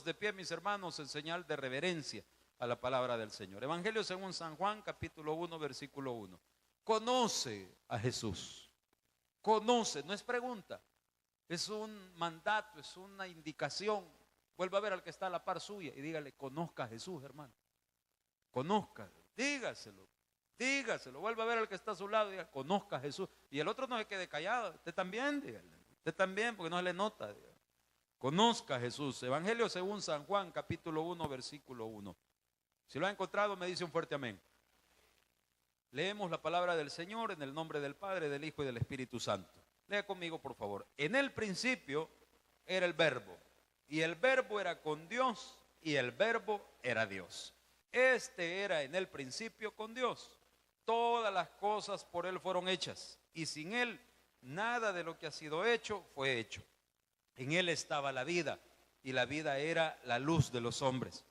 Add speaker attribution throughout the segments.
Speaker 1: De pie, mis hermanos, en señal de reverencia a la palabra del Señor. Evangelio según San Juan, capítulo 1, versículo 1. Conoce a Jesús. Conoce, no es pregunta, es un mandato, es una indicación. Vuelva a ver al que está a la par suya y dígale: conozca a Jesús, hermano. Conozca, dígaselo, dígaselo. Vuelva a ver al que está a su lado y diga: conozca a Jesús. Y el otro no se quede callado, usted también, dígale. Usted también, porque no se le nota, dígale. Conozca a Jesús. Evangelio según San Juan, capítulo 1, versículo 1. Si lo ha encontrado, me dice un fuerte amén. Leemos la palabra del Señor en el nombre del Padre, del Hijo y del Espíritu Santo. Lea conmigo, por favor. En el principio era el Verbo, y el Verbo era con Dios, y el Verbo era Dios. Este era en el principio con Dios. Todas las cosas por Él fueron hechas, y sin Él nada de lo que ha sido hecho fue hecho. En Él estaba la vida, y la vida era la luz de los hombres.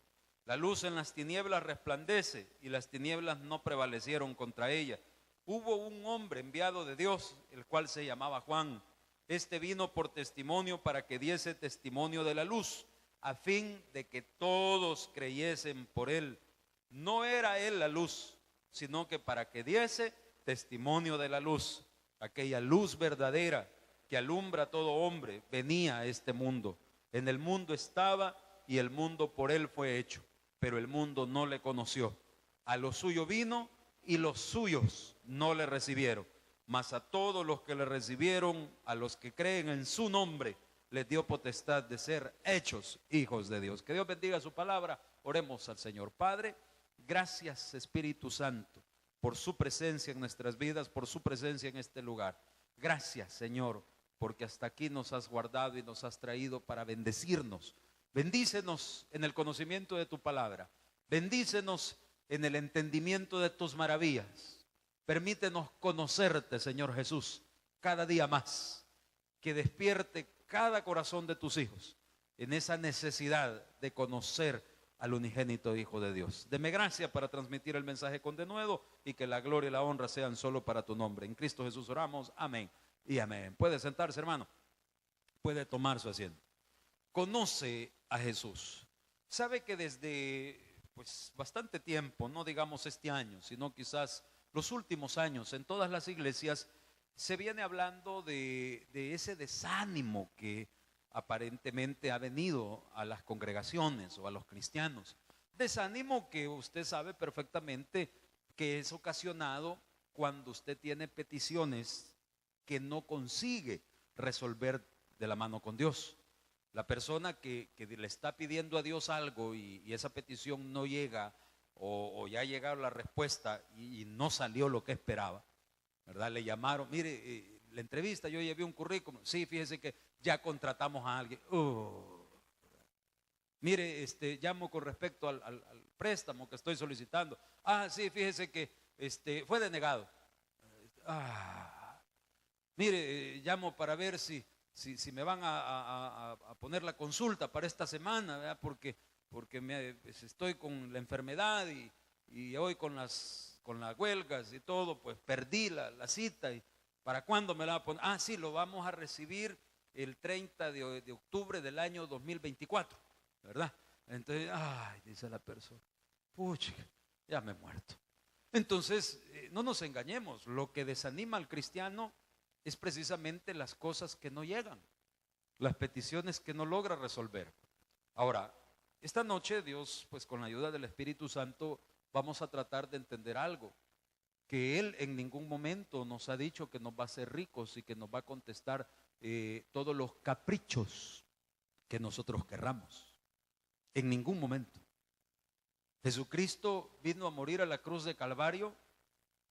Speaker 1: La luz en las tinieblas resplandece, y las tinieblas no prevalecieron contra ella. Hubo un hombre enviado de Dios, el cual se llamaba Juan. Este vino por testimonio para que diese testimonio de la luz, a fin de que todos creyesen por él. No era él la luz, sino que para que diese testimonio de la luz. Aquella luz verdadera que alumbra a todo hombre venía a este mundo. En el mundo estaba, y el mundo por él fue hecho, pero el mundo no le conoció. A lo suyo vino, y los suyos no le recibieron. Mas a todos los que le recibieron, a los que creen en su nombre, les dio potestad de ser hechos hijos de Dios. Que Dios bendiga su palabra. Oremos al Señor. Padre, gracias, Espíritu Santo, por su presencia en nuestras vidas, por su presencia en este lugar. Gracias, Señor, porque hasta aquí nos has guardado y nos has traído para bendecirnos. Bendícenos en el conocimiento de tu palabra. Bendícenos en el entendimiento de tus maravillas. Permítenos conocerte, Señor Jesús, cada día más. Que despierte cada corazón de tus hijos en esa necesidad de conocer al unigénito Hijo de Dios. Deme gracia para transmitir el mensaje con denuedo, y que la gloria y la honra sean solo para tu nombre. En Cristo Jesús oramos. Amén y amén. Puede sentarse, hermano. Puede tomar su asiento. Conoce a Jesús. Sabe que desde bastante tiempo, no digamos este año, sino quizás los últimos años, en todas las iglesias se viene hablando de ese desánimo que aparentemente ha venido a las congregaciones o a los cristianos. Desánimo que usted sabe perfectamente que es ocasionado cuando usted tiene peticiones que no consigue resolver de la mano con Dios. La persona que le está pidiendo a Dios algo y esa petición no llega, o ya ha llegado la respuesta y no salió lo que esperaba, ¿verdad? Le llamaron: mire, la entrevista, yo llevé un currículum. Sí, fíjese que ya contratamos a alguien. Mire, llamo con respecto al préstamo que estoy solicitando. Ah, sí, fíjese que fue denegado. Mire, llamo para ver si me van a poner la consulta para esta semana, ¿verdad? Porque estoy con la enfermedad y hoy con las huelgas y todo, pues perdí la cita. ¿Y para cuándo me la va a poner? Ah, sí, lo vamos a recibir el 30 de octubre del año 2024, ¿verdad? Entonces, dice la persona: pucha, ya me he muerto. Entonces, no nos engañemos, lo que desanima al cristiano es precisamente las cosas que no llegan, las peticiones que no logra resolver. Ahora, esta noche Dios, pues con la ayuda del Espíritu Santo, vamos a tratar de entender algo, que Él en ningún momento nos ha dicho que nos va a hacer ricos y que nos va a contestar todos los caprichos que nosotros querramos. En ningún momento. Jesucristo vino a morir a la cruz de Calvario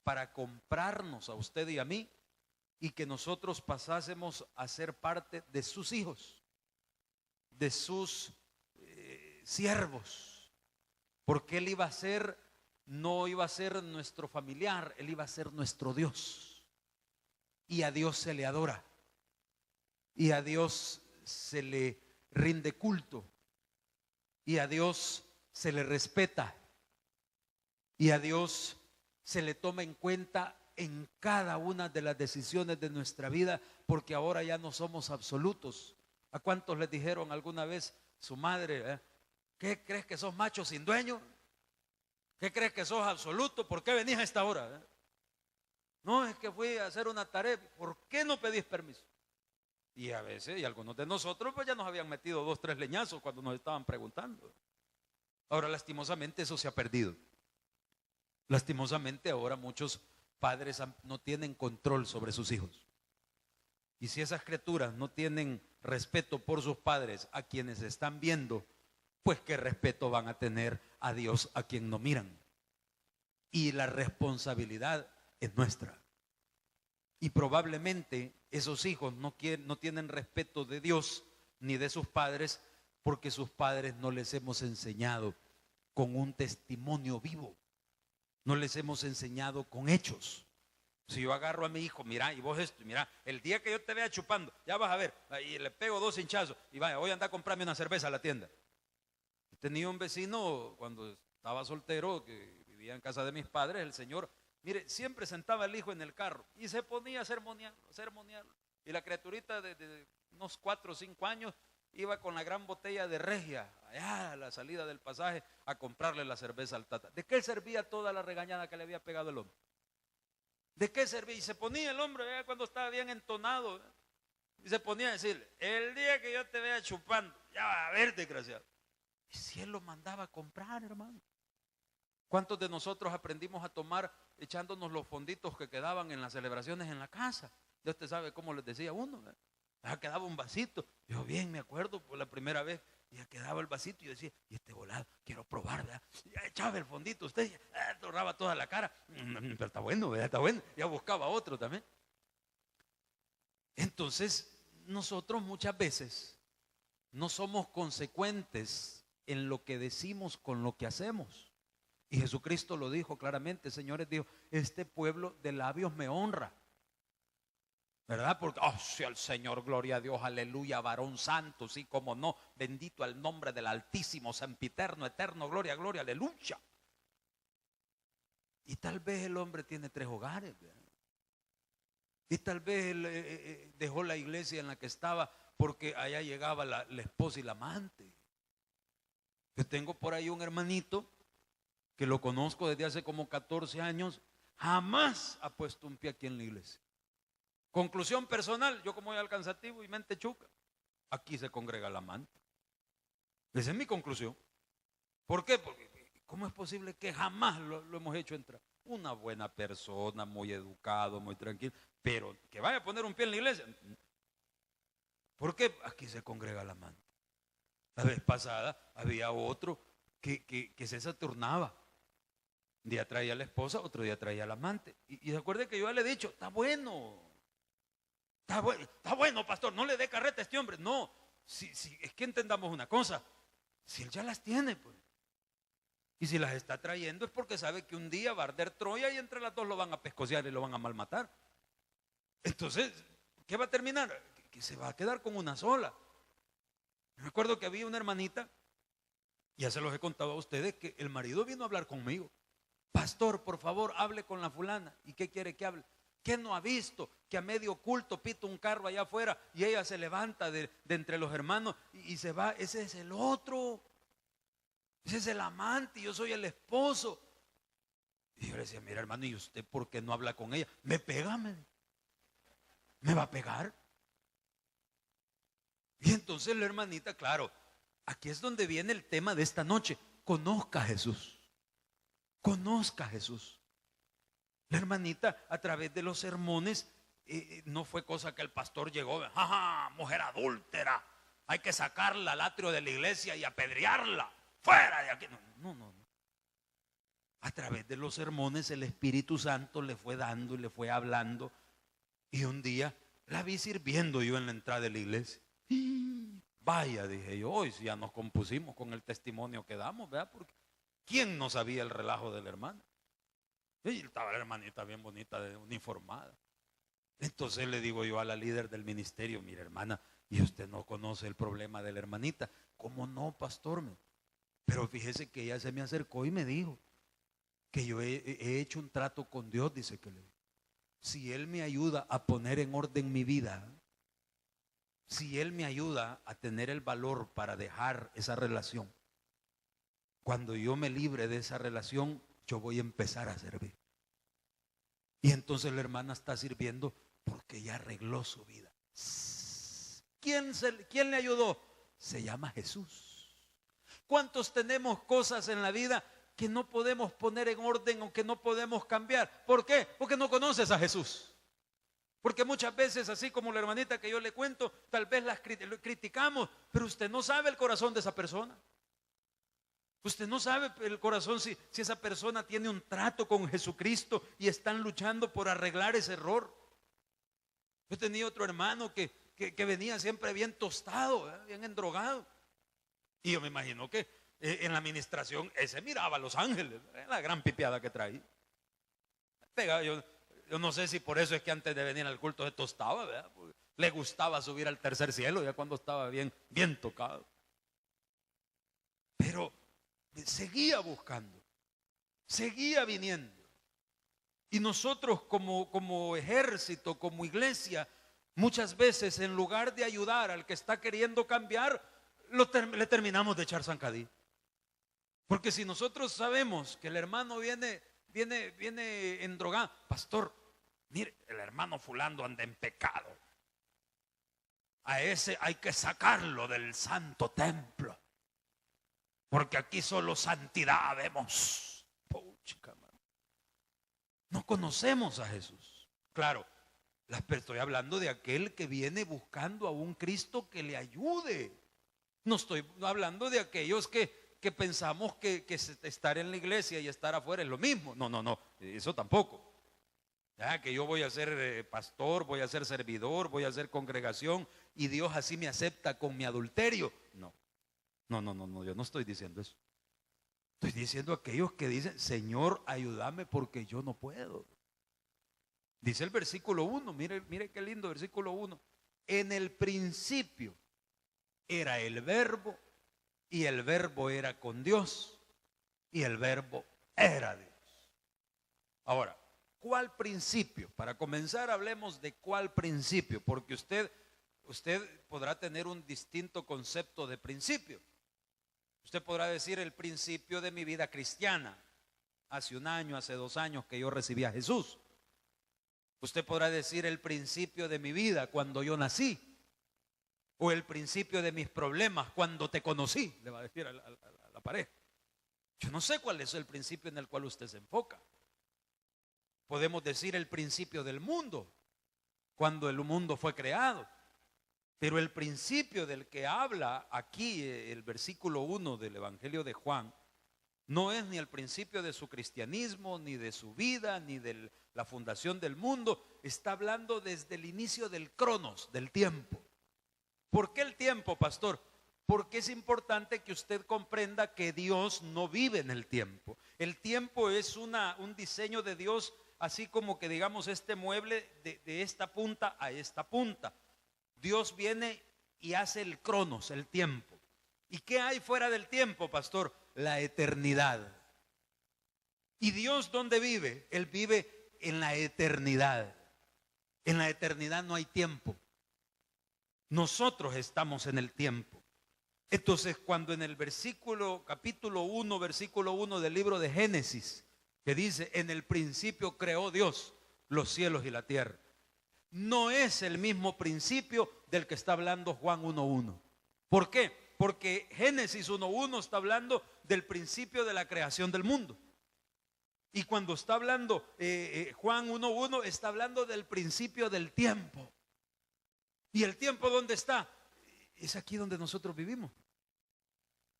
Speaker 1: para comprarnos a usted y a mí, y que nosotros pasásemos a ser parte de sus hijos, de sus siervos, porque Él iba a ser, no iba a ser nuestro familiar, Él iba a ser nuestro Dios, y a Dios se le adora, y a Dios se le rinde culto, y a Dios se le respeta, y a Dios se le toma en cuenta en cada una de las decisiones de nuestra vida, porque ahora ya no somos absolutos. ¿A cuántos les dijeron alguna vez su madre, ¿Qué crees que sos macho sin dueño? ¿Qué crees que sos absoluto? ¿Por qué venís a esta hora? No, es que fui a hacer una tarea. ¿Por qué no pedís permiso? Y a veces, y algunos de nosotros, pues ya nos habían metido 2, 3 leñazos cuando nos estaban preguntando. Ahora, lastimosamente, eso se ha perdido. Lastimosamente, ahora muchos padres no tienen control sobre sus hijos. Y si esas criaturas no tienen respeto por sus padres, a quienes están viendo, pues qué respeto van a tener a Dios, a quien no miran. Y la responsabilidad es nuestra. Y probablemente esos hijos no tienen respeto de Dios ni de sus padres, porque sus padres no les hemos enseñado con un testimonio vivo. No les hemos enseñado con hechos. Si yo agarro a mi hijo, mira, y vos esto, mira, el día que yo te vea chupando, ya vas a ver, y le pego 2 hinchazos, y vaya, voy a andar a comprarme una cerveza a la tienda. Tenía un vecino cuando estaba soltero, que vivía en casa de mis padres, el señor, mire, siempre sentaba al hijo en el carro y se ponía a sermonearlo. Y la criaturita de unos 4 o 5 años iba con la gran botella de Regia, allá a la salida del pasaje, a comprarle la cerveza al tata. ¿De qué servía toda la regañada que le había pegado el hombre? ¿De qué servía? Y se ponía el hombre cuando estaba bien entonado, y se ponía a decir, el día que yo te vea chupando, ya va a ver, desgraciado. Y si él lo mandaba a comprar, hermano. ¿Cuántos de nosotros aprendimos a tomar echándonos los fonditos que quedaban en las celebraciones en la casa? Ya usted sabe cómo les decía uno, quedaba un vasito. Yo bien me acuerdo por la primera vez, ya quedaba el vasito y yo decía, y este volado, quiero probar, ¿verdad? Ya echaba el fondito, usted torraba toda la cara, pero está bueno, ¿verdad? Está bueno. Ya buscaba otro también. Entonces, nosotros muchas veces no somos consecuentes en lo que decimos con lo que hacemos. Y Jesucristo lo dijo claramente, señores, dijo, este pueblo de labios me honra, ¿verdad? Porque, oh, sea el Señor, gloria a Dios, aleluya, varón santo, sí, como no, bendito el nombre del Altísimo, sempiterno, eterno, gloria, gloria, aleluya. Y tal vez el hombre tiene 3 hogares, ¿verdad? Y tal vez él dejó la iglesia en la que estaba porque allá llegaba la esposa y la amante. Yo tengo por ahí un hermanito que lo conozco desde hace como 14 años, jamás ha puesto un pie aquí en la iglesia. Conclusión personal, yo como soy alcanzativo y mente chuca, aquí se congrega la amante. Esa es mi conclusión. ¿Por qué? Porque ¿cómo es posible que jamás lo hemos hecho entrar? Una buena persona, muy educado, muy tranquilo, pero que vaya a poner un pie en la iglesia. ¿Por qué? Aquí se congrega la amante. La vez pasada había otro que se saturnaba. Un día traía a la esposa, otro día traía al amante. Y recuerde que yo le he dicho, está bueno, pastor, no le dé carreta a este hombre. No, es que entendamos una cosa, si él ya las tiene, pues, y si las está trayendo es porque sabe que un día va a arder Troya y entre las dos lo van a pescociar y lo van a malmatar. Entonces, ¿qué va a terminar? Que se va a quedar con una sola. Me acuerdo que había una hermanita, ya se los he contado a ustedes, que el marido vino a hablar conmigo. Pastor, por favor, hable con la fulana. ¿Y qué quiere que hable? ¿Qué no ha visto? Que a medio culto pita un carro allá afuera y ella se levanta de entre los hermanos y se va. Ese es el otro. Ese es el amante, yo soy el esposo. Y yo le decía, mira hermano, ¿y usted por qué no habla con ella? Me pega, me va a pegar. Y entonces la hermanita, claro, aquí es donde viene el tema de esta noche. Conozca a Jesús. Conozca a Jesús. La hermanita a través de los sermones, no fue cosa que el pastor llegó, ¡ajá, mujer adúltera! Hay que sacarla al atrio de la iglesia y apedrearla. ¡Fuera de aquí! No. A través de los sermones el Espíritu Santo le fue dando y le fue hablando. Y un día la vi sirviendo yo en la entrada de la iglesia. Vaya, dije yo, hoy ya nos compusimos con el testimonio que damos, ¿verdad? Porque ¿quién no sabía el relajo del hermano? Y estaba la hermanita bien bonita, uniformada. Entonces le digo yo a la líder del ministerio, mire hermana, ¿y usted no conoce el problema de la hermanita? ¿Cómo no, pastor? Pero fíjese que ella se me acercó y me dijo que yo he hecho un trato con Dios, dice que si Él me ayuda a poner en orden mi vida, si Él me ayuda a tener el valor para dejar esa relación, cuando yo me libre de esa relación, yo voy a empezar a servir. Y entonces la hermana está sirviendo porque ya arregló su vida. ¿Quién le ayudó? Se llama Jesús. ¿Cuántos tenemos cosas en la vida que no podemos poner en orden o que no podemos cambiar? ¿Por qué? Porque no conoces a Jesús. Porque muchas veces, así como la hermanita que yo le cuento, tal vez las criticamos, pero usted no sabe el corazón de esa persona. Usted no sabe el corazón si esa persona tiene un trato con Jesucristo y están luchando por arreglar ese error. Yo tenía otro hermano que venía siempre bien tostado, bien endrogado. Y yo me imagino que en la administración ese miraba a Los Ángeles, la gran pipiada que traía. Yo no sé si por eso es que antes de venir al culto se tostaba, ¿verdad? Porque le gustaba subir al tercer cielo ya cuando estaba bien tocado. Pero seguía buscando, seguía viniendo. Y nosotros como ejército, como iglesia, muchas veces en lugar de ayudar al que está queriendo cambiar, le terminamos de echar zancadí. Porque si nosotros sabemos que el hermano viene endrogado, pastor, mire, el hermano fulano anda en pecado, a ese hay que sacarlo del santo templo, porque aquí solo santidad vemos. Puchica, no conocemos a Jesús. Claro, estoy hablando de aquel que viene buscando a un Cristo que le ayude. No estoy hablando de aquellos que pensamos que estar en la iglesia y estar afuera es lo mismo. No, eso tampoco. Ya que yo voy a ser pastor, voy a ser servidor, voy a ser congregación y Dios así me acepta con mi adulterio. No, yo no estoy diciendo eso. Estoy diciendo aquellos que dicen, Señor, ayúdame porque yo no puedo. Dice el versículo 1, mire qué lindo versículo 1. En el principio era el verbo y el verbo era con Dios y el verbo era Dios. Ahora, ¿cuál principio? Para comenzar hablemos de cuál principio, porque usted podrá tener un distinto concepto de principio. Usted podrá decir el principio de mi vida cristiana. Hace un año, hace 2 años que yo recibí a Jesús. Usted podrá decir el principio de mi vida cuando yo nací. O el principio de mis problemas cuando te conocí, le va a decir a la pareja. Yo no sé cuál es el principio en el cual usted se enfoca. Podemos decir el principio del mundo, cuando el mundo fue creado. Pero el principio del que habla aquí el versículo 1 del Evangelio de Juan, no es ni el principio de su cristianismo, ni de su vida, ni de la fundación del mundo. Está hablando desde el inicio del cronos, del tiempo. ¿Por qué el tiempo, pastor? Porque es importante que usted comprenda que Dios no vive en el tiempo. El tiempo es un diseño de Dios, así como que digamos este mueble de esta punta a esta punta. Dios viene y hace el cronos, el tiempo. ¿Y qué hay fuera del tiempo, pastor? La eternidad. ¿Y Dios dónde vive? Él vive en la eternidad. En la eternidad no hay tiempo. Nosotros estamos en el tiempo. Entonces, cuando en el capítulo 1, versículo 1 del libro de Génesis, que dice, en el principio creó Dios los cielos y la tierra, no es el mismo principio del que está hablando Juan 1:1. ¿Por qué? Porque Génesis 1:1 está hablando del principio de la creación del mundo. Y cuando está hablando Juan 1:1 está hablando del principio del tiempo. ¿Y el tiempo dónde está? Es aquí donde nosotros vivimos.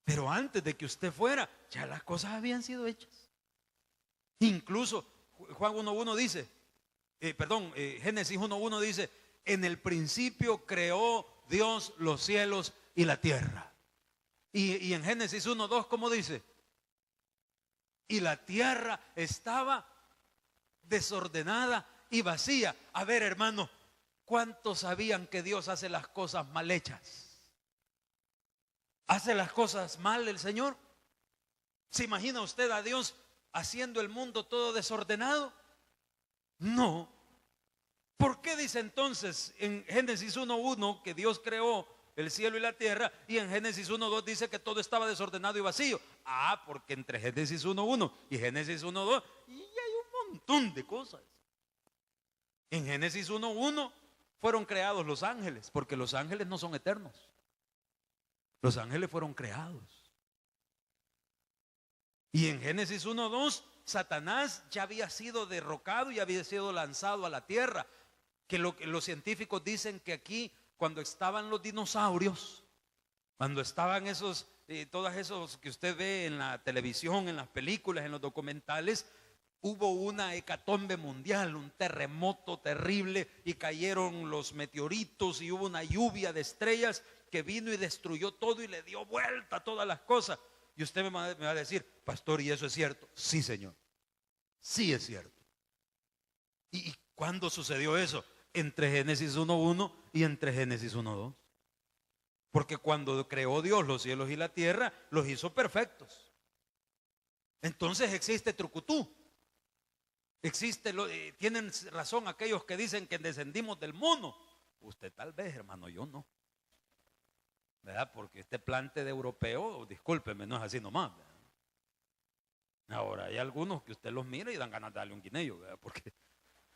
Speaker 1: Pero antes de que usted fuera, ya las cosas habían sido hechas. Incluso Juan 1:1 dice, Génesis 1:1 dice, en el principio creó Dios los cielos y la tierra. Y en Génesis 1:2, ¿cómo dice? Y la tierra estaba desordenada y vacía. A ver, hermano, ¿cuántos sabían que Dios hace las cosas mal hechas? ¿Hace las cosas mal el Señor? ¿Se imagina usted a Dios haciendo el mundo todo desordenado? No. ¿Por qué dice entonces en Génesis 1:1 que Dios creó el cielo y la tierra, y en Génesis 1:2 dice que todo estaba desordenado y vacío. Porque entre Génesis 1:1 y Génesis 1:2 y hay un montón de cosas. En Génesis 1:1 fueron creados los ángeles, porque los ángeles no son eternos. Los ángeles fueron creados. Y en Génesis 1:2 Satanás ya había sido derrocado y había sido lanzado a la tierra. Que los científicos dicen que aquí, cuando estaban los dinosaurios, cuando estaban todos esos que usted ve en la televisión, en las películas, en los documentales, hubo una hecatombe mundial, un terremoto terrible, y cayeron los meteoritos y hubo una lluvia de estrellas que vino y destruyó todo y le dio vuelta a todas las cosas. Y usted me va a decir, pastor, ¿y eso es cierto? Sí, Señor, sí es cierto. ¿Y cuándo sucedió eso? Entre Génesis 1:1 y entre Génesis 1:2. Porque cuando creó Dios los cielos y la tierra, los hizo perfectos. Entonces existe trucutú. Tienen razón aquellos que dicen que descendimos del mono. Usted tal vez, hermano, yo no. ¿Verdad? Porque este plante de europeo, discúlpeme, no es así nomás, ¿verdad? Ahora hay algunos que usted los mira y dan ganas de darle un guineo, ¿verdad? Porque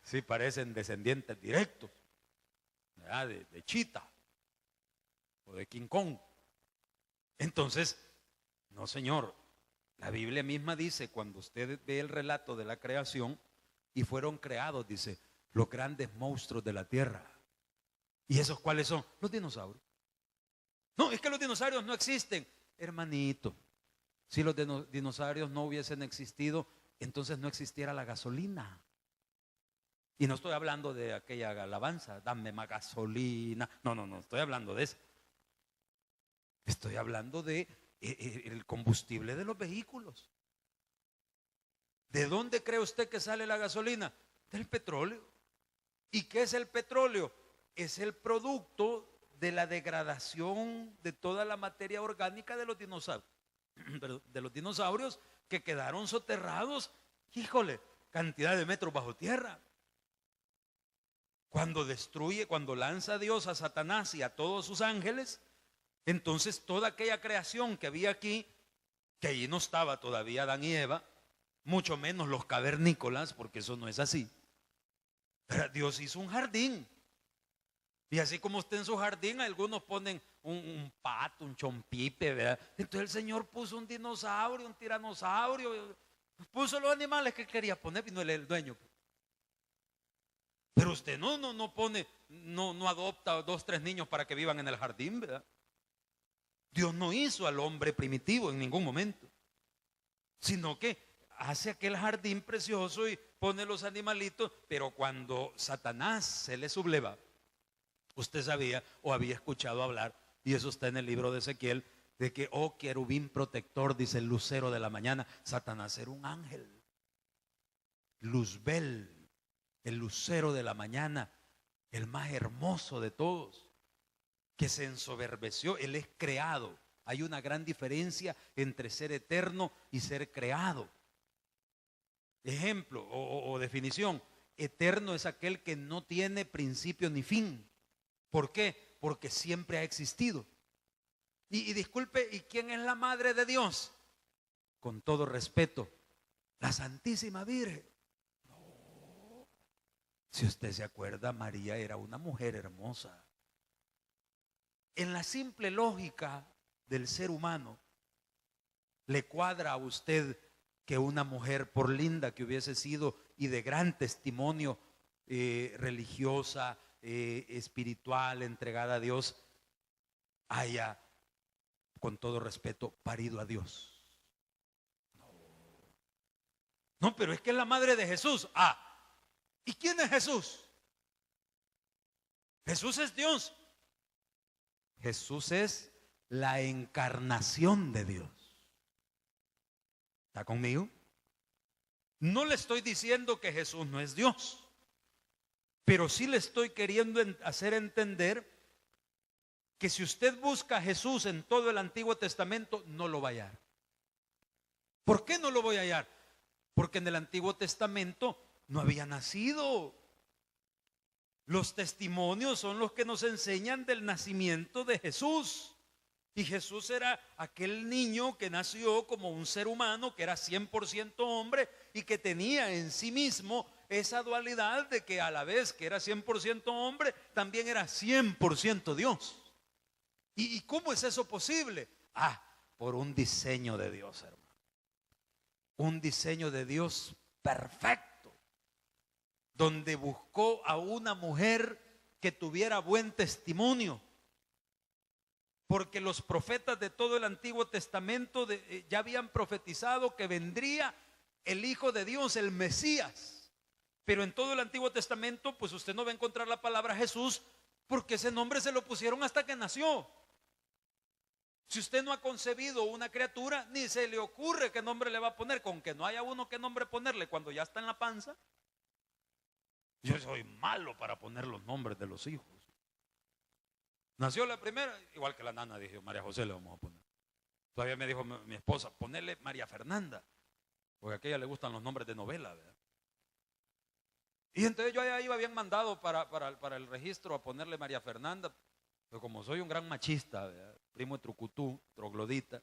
Speaker 1: sí parecen descendientes directos, ¿verdad? De chita o de King Kong. Entonces, no, señor, la Biblia misma dice, cuando usted ve el relato de la creación, y fueron creados, dice, los grandes monstruos de la tierra. ¿Y esos cuáles son? Los dinosaurios. No, es que los dinosaurios no existen. Hermanito, si los dinosaurios no hubiesen existido, entonces no existiera la gasolina. Y no estoy hablando de aquella alabanza, dame más gasolina. No, estoy hablando de eso. Estoy hablando de el combustible de los vehículos. ¿De dónde cree usted que sale la gasolina? Del petróleo. ¿Y qué es el petróleo? Es el producto de la degradación de toda la materia orgánica de los dinosaurios que quedaron soterrados, híjole, cantidad de metros bajo tierra. Cuando lanza Dios a Satanás y a todos sus ángeles, entonces toda aquella creación que había aquí, que allí no estaba todavía Adán y Eva, mucho menos los cavernícolas, porque eso no es así. Pero Dios hizo un jardín. Y así como usted en su jardín, algunos ponen un pato, un chompipe, ¿verdad? Entonces el Señor puso un dinosaurio, un tiranosaurio, puso los animales que quería poner, vino el dueño. Pero usted no pone, no adopta 2, 3 niños para que vivan en el jardín, ¿verdad? Dios no hizo al hombre primitivo en ningún momento, sino que hace aquel jardín precioso y pone los animalitos. Pero cuando Satanás se le subleva, usted sabía o había escuchado hablar, y eso está en el libro de Ezequiel, de que, oh querubín protector, dice el lucero de la mañana. Satanás era un ángel, Luzbel, el lucero de la mañana, el más hermoso de todos, que se ensoberbeció. Él es creado. Hay una gran diferencia entre ser eterno y ser creado. Ejemplo o definición: eterno es aquel que no tiene principio ni fin. ¿Por qué? Porque siempre ha existido. Y disculpe, ¿y quién es la madre de Dios? Con todo respeto, la Santísima Virgen. No. Si usted se acuerda, María era una mujer hermosa. En la simple lógica del ser humano, ¿le cuadra a usted que una mujer, por linda que hubiese sido y de gran testimonio religiosa, espiritual, entregada a Dios, haya, con todo respeto, parido a Dios? No, pero es que es la madre de Jesús. ¿Y quién es Jesús? Jesús es Dios. Jesús es la encarnación de Dios. ¿Está conmigo? No le estoy diciendo que Jesús no es Dios, pero sí le estoy queriendo hacer entender que si usted busca a Jesús en todo el Antiguo Testamento, no lo va a hallar. ¿Por qué no lo voy a hallar? Porque en el Antiguo Testamento no había nacido. Los testimonios son los que nos enseñan del nacimiento de Jesús. Y Jesús era aquel niño que nació como un ser humano, que era 100% hombre y que tenía en sí mismo esa dualidad de que a la vez que era 100% hombre, también era 100% Dios. ¿Y cómo es eso posible? Por un diseño de Dios, hermano. Un diseño de Dios perfecto, donde buscó a una mujer que tuviera buen testimonio. Porque los profetas de todo el Antiguo Testamento ya habían profetizado que vendría el Hijo de Dios, el Mesías. Pero en todo el Antiguo Testamento, pues usted no va a encontrar la palabra Jesús, porque ese nombre se lo pusieron hasta que nació. Si usted no ha concebido una criatura, ni se le ocurre qué nombre le va a poner. Con que no haya uno qué nombre ponerle cuando ya está en la panza. Yo soy malo para poner los nombres de los hijos. Nació la primera, igual que la nana, dije, María José le vamos a poner. Todavía me dijo mi esposa, ponerle María Fernanda, porque a aquella le gustan los nombres de novela, ¿verdad? Y entonces yo ya iba bien mandado para el registro a ponerle María Fernanda, pero como soy un gran machista, ¿verdad? Primo de trucutú, troglodita,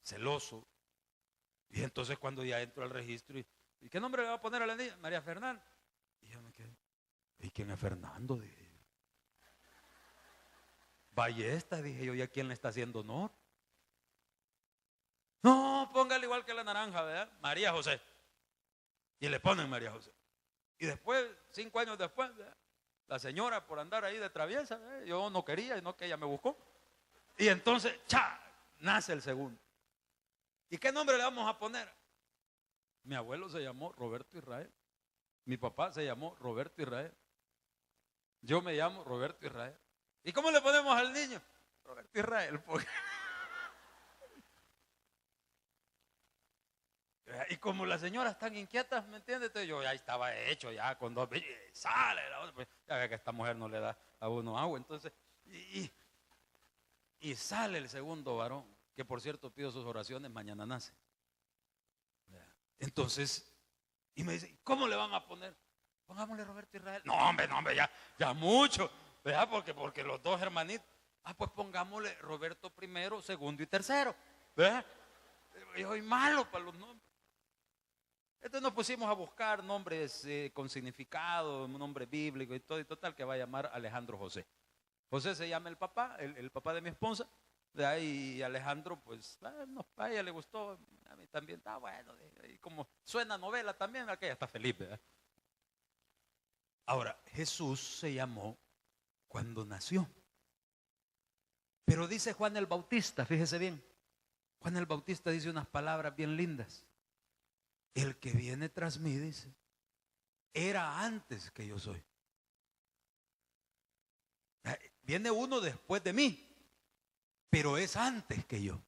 Speaker 1: celoso, y entonces cuando ya entro al registro, ¿y qué nombre le va a poner a la niña? María Fernanda. Y yo me quedé, ¿y quién es Fernando? Dije. Ballesta, dije yo, ¿y a quién le está haciendo honor? No, póngale igual que la naranja, ¿verdad? María José. Y le ponen María José. Y después, 5 años después, ¿verdad? La señora por andar ahí de traviesa, ¿verdad? Yo no quería, no que ella me buscó. Y entonces, nace el segundo. ¿Y qué nombre le vamos a poner? Mi abuelo se llamó Roberto Israel. Mi papá se llamó Roberto Israel. Yo me llamo Roberto Israel. ¿Y cómo le ponemos al niño? Roberto Israel. Porque... Y como las señoras están inquietas, ¿me entiendes? Entonces yo ya estaba hecho, ya con 2 sale la otra, pues, ya ve que esta mujer no le da a uno agua. Entonces, y sale el segundo varón, que por cierto pido sus oraciones, mañana nace. Entonces, y me dice, ¿cómo le van a poner? Pongámosle Roberto Israel. No, hombre, ya mucho. ¿Verdad? Porque los dos hermanitos, pues pongámosle Roberto primero, segundo y tercero. ¿Verdad? Yo soy malo para los nombres. Entonces nos pusimos a buscar nombres con significado, un nombre bíblico y todo, y total que va a llamar Alejandro José. José se llama el papá, el papá de mi esposa, ¿verdad? Y Alejandro, pues, a ella le gustó, a mí también, está bueno, y como suena novela también, aquella está feliz, ¿verdad? Ahora, Jesús se llamó cuando nació. Pero dice Juan el Bautista, fíjese bien, Juan el Bautista dice unas palabras bien lindas. El que viene tras mí, dice, era antes que yo soy. Viene uno después de mí, pero es antes que yo.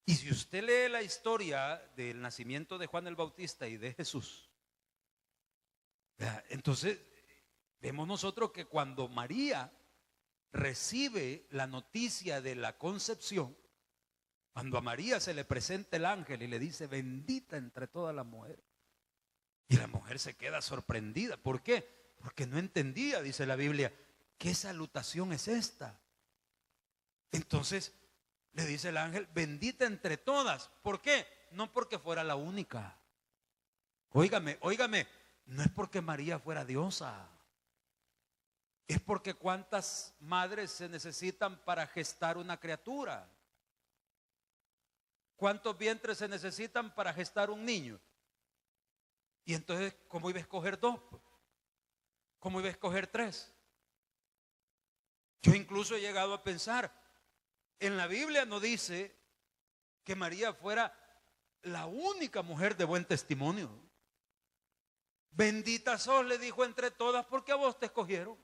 Speaker 1: Y si usted lee la historia del nacimiento de Juan el Bautista y de Jesús, entonces vemos nosotros que cuando María recibe la noticia de la concepción, cuando a María se le presenta el ángel y le dice, bendita entre todas las mujeres, y la mujer se queda sorprendida. ¿Por qué? Porque no entendía, dice la Biblia, ¿qué salutación es esta? Entonces le dice el ángel, bendita entre todas. ¿Por qué? No porque fuera la única. Óigame, no es porque María fuera diosa. Es porque cuántas madres se necesitan para gestar una criatura. ¿Cuántos vientres se necesitan para gestar un niño? Y entonces, ¿cómo iba a escoger 2? ¿Cómo iba a escoger 3? Yo incluso he llegado a pensar, en la Biblia no dice que María fuera la única mujer de buen testimonio. Bendita sos, le dijo, entre todas, porque a vos te escogieron.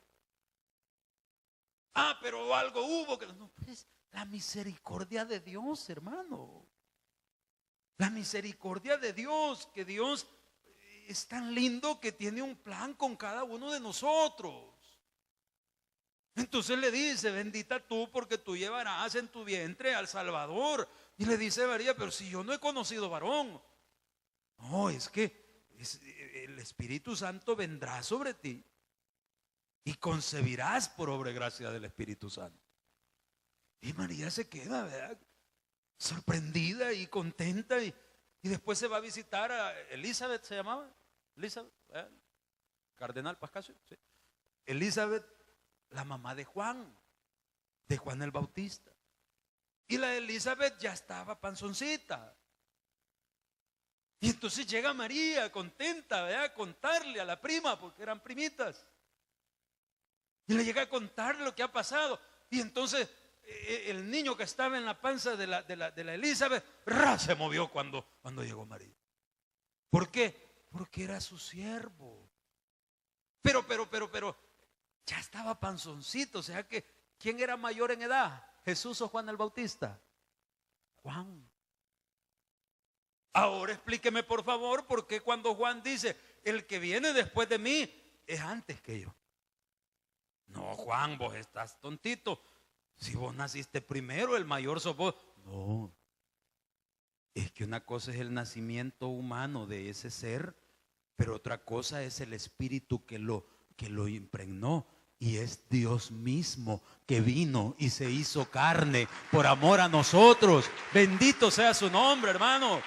Speaker 1: Pero algo hubo que no, pues, la misericordia de Dios, hermano. La misericordia de Dios, que Dios es tan lindo que tiene un plan con cada uno de nosotros. Entonces le dice, bendita tú porque tú llevarás en tu vientre al Salvador. Y le dice María, pero si yo no he conocido varón. No, es que el Espíritu Santo vendrá sobre ti y concebirás por obra y gracia del Espíritu Santo. Y María se queda, ¿verdad?, sorprendida y contenta, y después se va a visitar a Elizabeth, se llamaba Elizabeth, ¿verdad? Cardenal Pascasio, sí. Elizabeth, la mamá de Juan el Bautista. Y la Elizabeth ya estaba panzoncita. Y entonces llega María contenta, ¿verdad?, a contarle a la prima, porque eran primitas. Y le llega a contar lo que ha pasado. Y entonces el niño que estaba en la panza de la Elizabeth, se movió cuando llegó María. ¿Por qué? Porque era su siervo. Pero ya estaba panzoncito. O sea que, ¿quién era mayor en edad? ¿Jesús o Juan el Bautista? Juan. Ahora explíqueme por favor por qué cuando Juan dice, el que viene después de mí es antes que yo. No, Juan, vos estás tontito. Si vos naciste primero, el mayor sos vos. No, es que una cosa es el nacimiento humano de ese ser, pero otra cosa es el espíritu que lo impregnó. Y es Dios mismo que vino y se hizo carne por amor a nosotros. Bendito sea su nombre, hermano.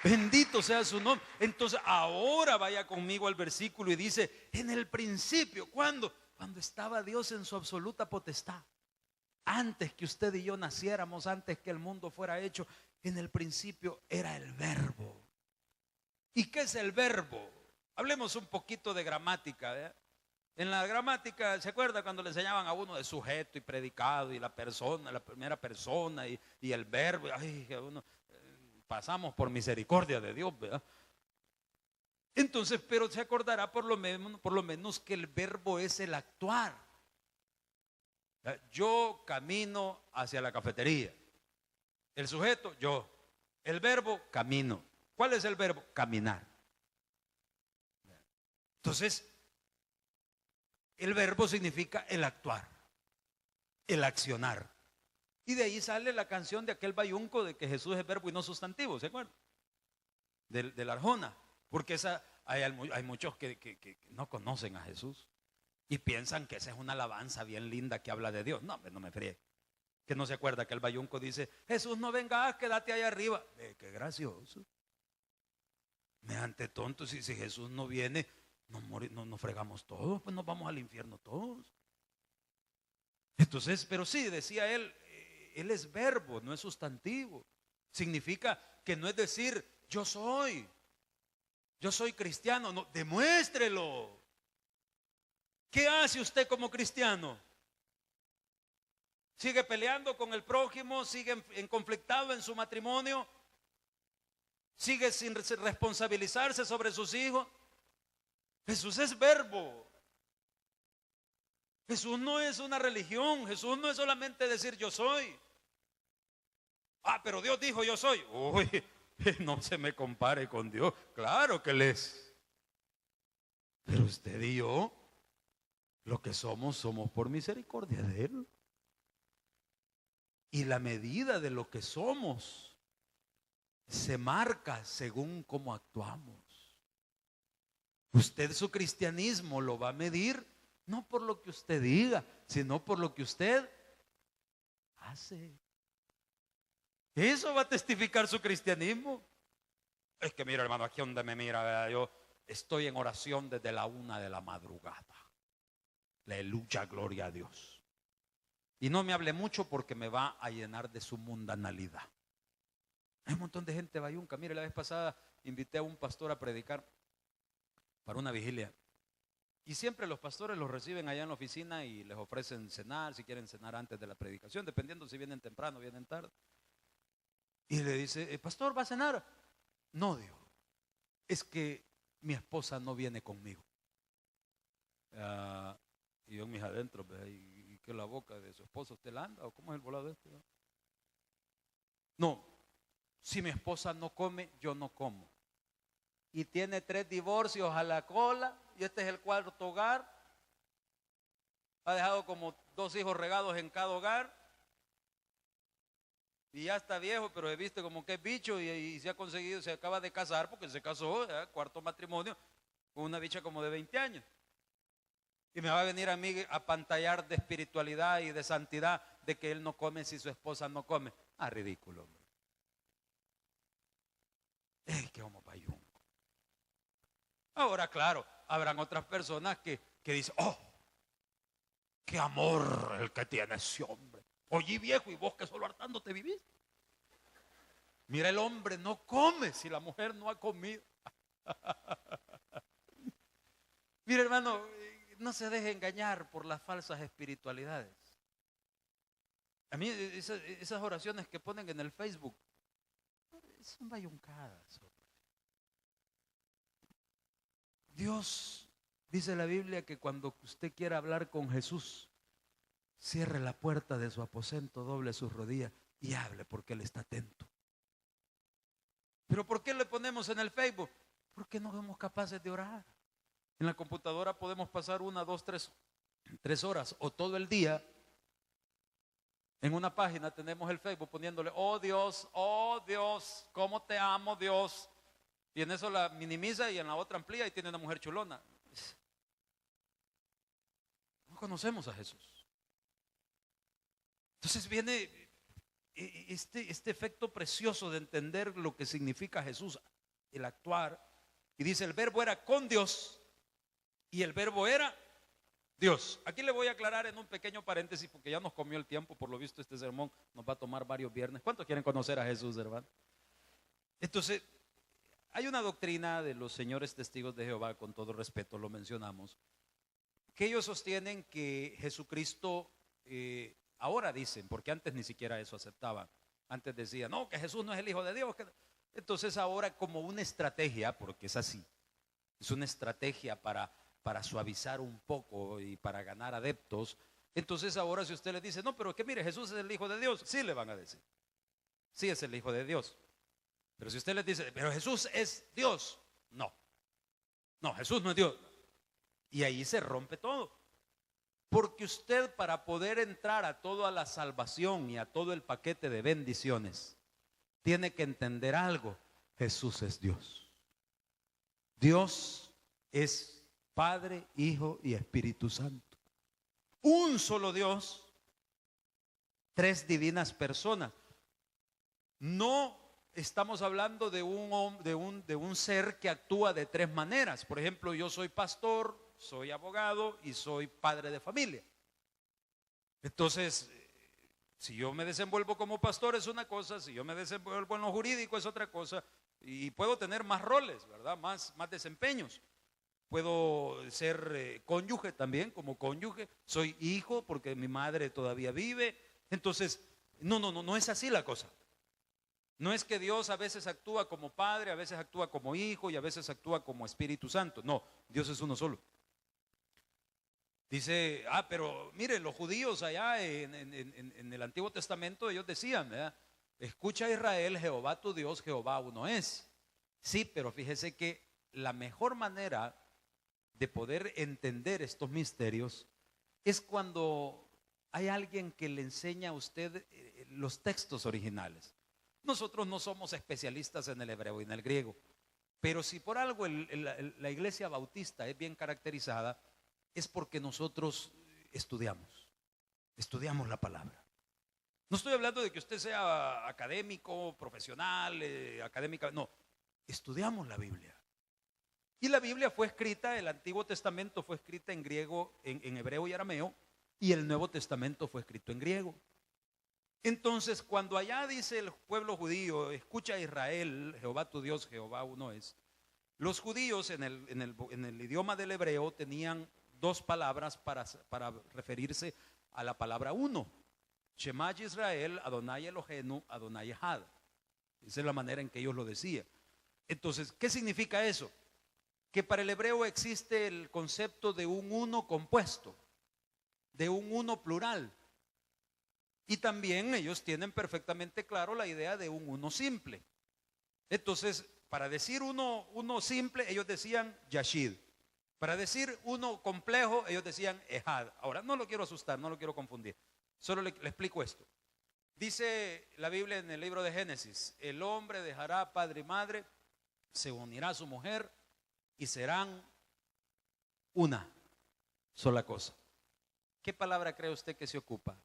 Speaker 1: Bendito sea su nombre. Entonces ahora vaya conmigo al versículo y dice, en el principio, ¿cuándo? Cuando estaba Dios en su absoluta potestad. Antes que usted y yo naciéramos, antes que el mundo fuera hecho, en el principio era el verbo. ¿Y qué es el verbo? Hablemos un poquito de gramática, ¿verdad? En la gramática, ¿se acuerda cuando le enseñaban a uno de sujeto y predicado y la persona, la primera persona y el verbo? Ay, que uno, pasamos por misericordia de Dios, ¿verdad? Entonces, pero se acordará por lo menos que el verbo es el actuar. Yo camino hacia la cafetería. El sujeto, yo. El verbo, camino. ¿Cuál es el verbo? Caminar. Entonces, el verbo significa el actuar, el accionar. Y de ahí sale la canción de aquel bayunco de que Jesús es verbo y no sustantivo, ¿se acuerdan? De la Arjona. Porque hay muchos que no conocen a Jesús y piensan que esa es una alabanza bien linda que habla de Dios. No, no me friegue. Que no se acuerda que el bayunco dice, Jesús, no vengas, quédate ahí arriba. Qué gracioso. Mediante tontos, si Jesús no viene, nos fregamos todos, pues nos vamos al infierno todos. Entonces, pero sí, decía él es verbo, no es sustantivo. Significa que no es decir, yo soy cristiano, no, demuéstrelo. ¿Qué hace usted como cristiano? ¿Sigue peleando con el prójimo? ¿Sigue conflictado en su matrimonio? ¿Sigue sin responsabilizarse sobre sus hijos? Jesús es verbo. Jesús no es una religión. Jesús no es solamente decir yo soy. Pero Dios dijo yo soy. Uy, no se me compare con Dios. Claro que Él es. Pero usted y yo, lo que somos por misericordia de Él. Y la medida de lo que somos se marca según cómo actuamos. Usted su cristianismo lo va a medir no por lo que usted diga, sino por lo que usted hace. Eso va a testificar su cristianismo. Es que mira, hermano, aquí donde me mira, ¿verdad? Yo estoy en oración desde la 1 de la madrugada. Aleluya, gloria a Dios. Y no me hable mucho porque me va a llenar de su mundanalidad. Hay un montón de gente bayunca. Mire, la vez pasada invité a un pastor a predicar para una vigilia. Y siempre los pastores los reciben allá en la oficina y les ofrecen cenar, si quieren cenar antes de la predicación, dependiendo si vienen temprano o vienen tarde. Y le dice, pastor, ¿va a cenar? No, dijo, es que mi esposa no viene conmigo. Y yo en mis adentros, ¿y qué la boca de su esposa usted la anda? ¿O cómo es el volado este? No, si mi esposa no come, yo no como. Y tiene 3 divorcios a la cola, y este es el 4º hogar. Ha dejado como 2 hijos regados en cada hogar. y ya está viejo, pero se viste como que es bicho y se ha conseguido, se acaba de casar porque se casó, cuarto matrimonio, con una bicha como de 20 años. Y me va a venir a mí a pantallar de espiritualidad y de santidad, de que él no come si su esposa no come. Ah, ridículo, hombre. Qué homopayunco. Ahora, claro, habrán otras personas que dicen, oh, qué amor el que tiene ese hombre. Oye, viejo, y vos que solo hartando te vivís. Mira, el hombre no come si la mujer no ha comido. Mira, hermano, no se deje engañar por las falsas espiritualidades. A mí esas oraciones que ponen en el Facebook son bayuncadas. Dios, dice la Biblia, que cuando usted quiera hablar con Jesús, cierre la puerta de su aposento, doble sus rodillas y hable, porque Él está atento. ¿Pero por qué le ponemos en el Facebook? Porque no somos capaces de orar. En la computadora podemos pasar 1, 2, 3 horas o todo el día. En una página tenemos el Facebook poniéndole, oh Dios, cómo te amo, Dios. Y en eso la minimiza y en la otra amplía y tiene una mujer chulona. No conocemos a Jesús. Entonces viene este efecto precioso de entender lo que significa Jesús, el actuar. Y dice, el verbo era con Dios y el verbo era Dios. Aquí le voy a aclarar en un pequeño paréntesis, porque ya nos comió el tiempo. Por lo visto este sermón nos va a tomar varios viernes. ¿Cuántos quieren conocer a Jesús, hermano? Entonces, hay una doctrina de los señores testigos de Jehová, con todo respeto lo mencionamos, que ellos sostienen que Jesucristo, ahora dicen, porque antes ni siquiera eso aceptaban. Antes decían, no, que Jesús no es el Hijo de Dios. Entonces ahora, como una estrategia, porque es así, es una estrategia para suavizar un poco y para ganar adeptos. Entonces ahora, si usted le dice, no, pero que mire, Jesús es el Hijo de Dios, sí le van a decir, sí es el Hijo de Dios. Pero si usted les dice, pero Jesús es Dios, no, Jesús no es Dios. Y ahí se rompe todo. Porque usted, para poder entrar a toda la salvación y a todo el paquete de bendiciones, tiene que entender algo: Jesús es Dios. Dios es Padre, Hijo y Espíritu Santo. Un solo Dios, 3 divinas personas. No estamos hablando de un ser que actúa de 3 maneras. Por ejemplo, yo soy pastor, soy abogado y soy padre de familia. Entonces, si yo me desenvuelvo como pastor es una cosa, si yo me desenvuelvo en lo jurídico es otra cosa, y puedo tener más roles, ¿verdad? Más desempeños. Puedo ser cónyuge también, como cónyuge. Soy hijo porque mi madre todavía vive. Entonces, no es así la cosa. No es que Dios a veces actúa como Padre, a veces actúa como Hijo y a veces actúa como Espíritu Santo. No, Dios es uno solo. Dice, pero miren, los judíos allá en el Antiguo Testamento, ellos decían, ¿verdad? Escucha, Israel, Jehová tu Dios, Jehová uno es. Sí, pero fíjese que la mejor manera de poder entender estos misterios es cuando hay alguien que le enseña a usted los textos originales. Nosotros no somos especialistas en el hebreo y en el griego, pero si por algo la iglesia bautista es bien caracterizada, es porque nosotros estudiamos la palabra. No estoy hablando de que usted sea académico, profesional, académica, no, estudiamos la Biblia. Y la Biblia fue escrita, el Antiguo Testamento fue escrita en griego, en hebreo y arameo, y el Nuevo Testamento fue escrito en griego. Entonces, cuando allá dice el pueblo judío, escucha a Israel, Jehová tu Dios, Jehová uno es, los judíos en el idioma del hebreo tenían 2 palabras para referirse a la palabra uno. Shema Israel, Adonai Eloheinu, Adonai Echad. Esa es la manera en que ellos lo decían. Entonces, ¿qué significa eso? Que para el hebreo existe el concepto de un uno compuesto, de un uno plural. Y también ellos tienen perfectamente claro la idea de un uno simple. Entonces, para decir uno simple, ellos decían Yashid. Para decir uno complejo, ellos decían Echad. Ahora, no lo quiero asustar, no lo quiero confundir. Solo le explico esto. Dice la Biblia en el libro de Génesis: el hombre dejará padre y madre, se unirá a su mujer y serán una sola cosa. ¿Qué palabra cree usted que se ocupa?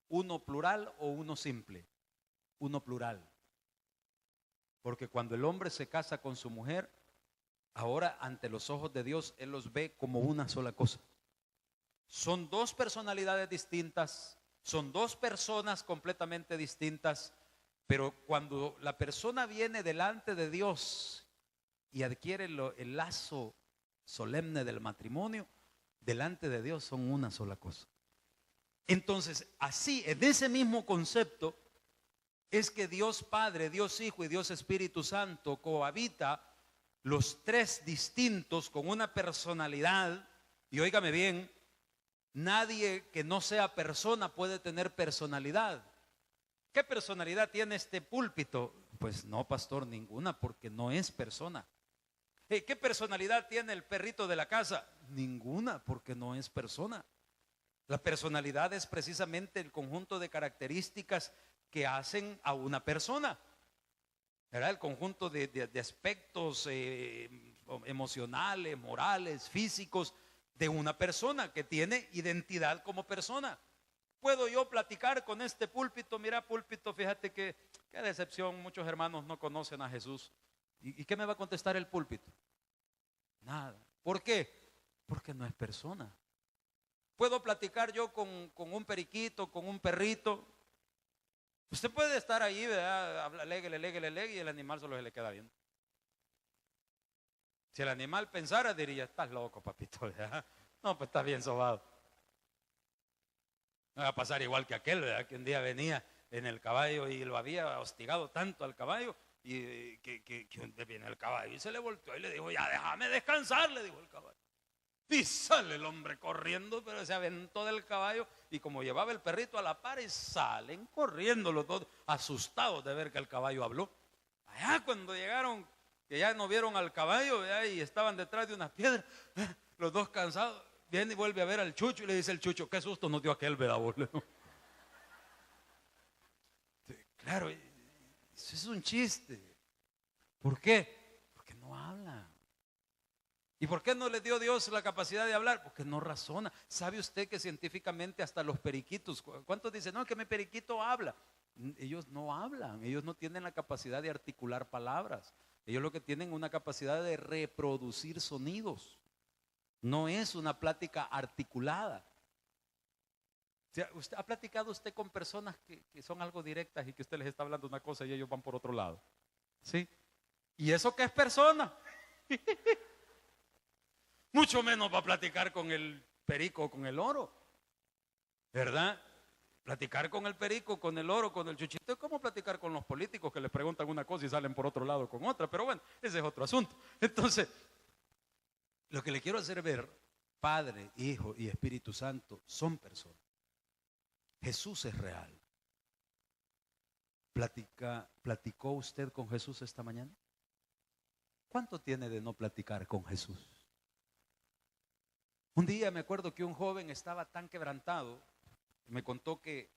Speaker 1: ¿Uno plural o uno simple? Uno plural. Porque cuando el hombre se casa con su mujer, ahora ante los ojos de Dios, Él los ve como una sola cosa. Son dos personalidades distintas, son dos personas completamente distintas, pero cuando la persona viene delante de Dios y adquiere el lazo solemne del matrimonio, delante de Dios son una sola cosa. Entonces, así, en ese mismo concepto, es que Dios Padre, Dios Hijo y Dios Espíritu Santo cohabita los tres distintos con una personalidad. Y óigame bien, nadie que no sea persona puede tener personalidad. ¿Qué personalidad tiene este púlpito? Pues no, pastor, ninguna, porque no es persona. ¿Qué personalidad tiene el perrito de la casa? Ninguna, porque no es persona. La personalidad es precisamente el conjunto de características que hacen a una persona, ¿verdad? El conjunto de aspectos emocionales, morales, físicos de una persona que tiene identidad como persona. ¿Puedo yo platicar con este púlpito? Mira, púlpito, fíjate que qué decepción, muchos hermanos no conocen a Jesús. ¿Y qué me va a contestar el púlpito? Nada. ¿Por qué? Porque no es persona. ¿Puedo platicar yo con un periquito, con un perrito? Usted puede estar ahí, ¿verdad? Léguele, y el animal solo se le queda viendo. Si el animal pensara, diría: estás loco, papito, ¿verdad? No, pues estás bien sobado. No va a pasar igual que aquel, ¿verdad? Que un día venía en el caballo y lo había hostigado tanto al caballo, y que viene el caballo y se le volteó y le dijo: ya déjame descansar, le dijo el caballo. Y sale el hombre corriendo, pero se aventó del caballo, y como llevaba el perrito a la par, y salen corriendo los dos, asustados de ver que el caballo habló. Allá cuando llegaron, que ya no vieron al caballo, ¿verdad? Y estaban detrás de unas piedras, los dos cansados, viene y vuelve a ver al Chucho y le dice el Chucho: qué susto nos dio aquel, ¿verdad? Claro, eso es un chiste. ¿Por qué? Porque no habla. ¿Y por qué no le dio Dios la capacidad de hablar? Porque no razona. ¿Sabe usted que científicamente hasta los periquitos, cuántos dicen: no, que mi periquito habla? Ellos no hablan, ellos no tienen la capacidad de articular palabras. Ellos lo que tienen es una capacidad de reproducir sonidos. No es una plática articulada. O sea, ¿ha platicado usted con personas que son algo directas y que usted les está hablando una cosa y ellos van por otro lado? ¿Sí? ¿Y eso qué es persona? Mucho menos va a platicar con el perico o con el oro, ¿verdad? Platicar con el perico, con el oro, con el chuchito, es como platicar con los políticos que les preguntan una cosa y salen por otro lado con otra. Pero bueno, ese es otro asunto. Entonces, lo que le quiero hacer ver: Padre, Hijo y Espíritu Santo son personas. Jesús es real. ¿Platicó usted con Jesús esta mañana? ¿Cuánto tiene de no platicar con Jesús? Un día me acuerdo que un joven estaba tan quebrantado, me contó que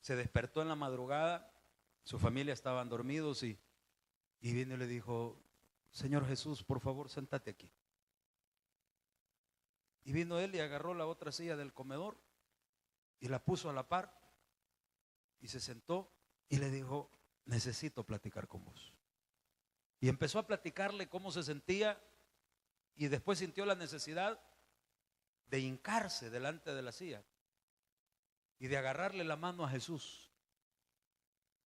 Speaker 1: se despertó en la madrugada, su familia estaban dormidos, y vino y le dijo: Señor Jesús, por favor, séntate aquí. Y vino él y agarró la otra silla del comedor y la puso a la par y se sentó y le dijo: necesito platicar con vos. Y empezó a platicarle cómo se sentía, y después sintió la necesidad de hincarse delante de la silla y de agarrarle la mano a Jesús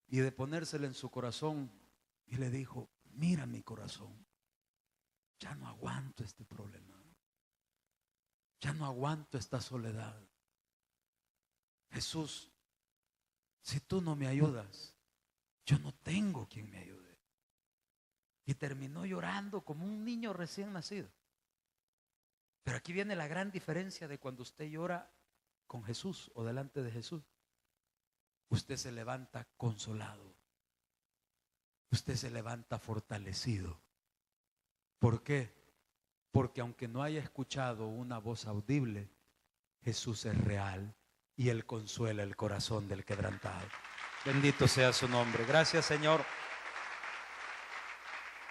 Speaker 1: y de ponérsela en su corazón, y le dijo: mira mi corazón, ya no aguanto este problema, ya no aguanto esta soledad. Jesús, si tú no me ayudas, yo no tengo quien me ayude. Y terminó llorando como un niño recién nacido. Pero aquí viene la gran diferencia de cuando usted llora con Jesús o delante de Jesús. Usted se levanta consolado. Usted se levanta fortalecido. ¿Por qué? Porque aunque no haya escuchado una voz audible, Jesús es real y Él consuela el corazón del quebrantado. Bendito sea su nombre. Gracias, Señor.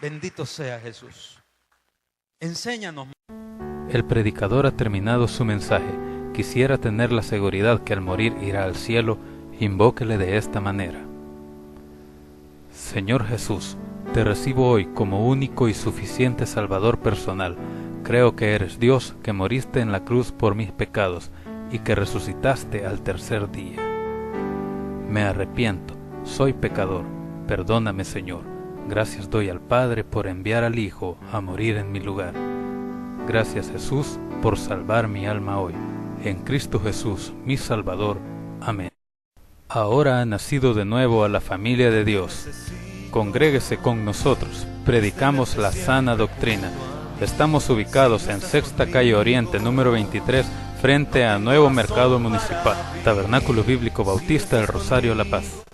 Speaker 1: Bendito sea Jesús. Enséñanos.
Speaker 2: El predicador ha terminado su mensaje. Quisiera tener la seguridad que al morir irá al cielo. Invóquele de esta manera: Señor Jesús, te recibo hoy como único y suficiente Salvador personal. Creo que eres Dios, que moriste en la cruz por mis pecados y que resucitaste al tercer día. Me arrepiento, soy pecador. Perdóname, Señor. Gracias doy al Padre por enviar al Hijo a morir en mi lugar. Gracias, Jesús, por salvar mi alma hoy. En Cristo Jesús, mi Salvador. Amén. Ahora ha nacido de nuevo a la familia de Dios. Congréguese con nosotros. Predicamos la sana doctrina. Estamos ubicados en Sexta Calle Oriente, número 23, frente a Nuevo Mercado Municipal. Tabernáculo Bíblico Bautista El Rosario, La Paz.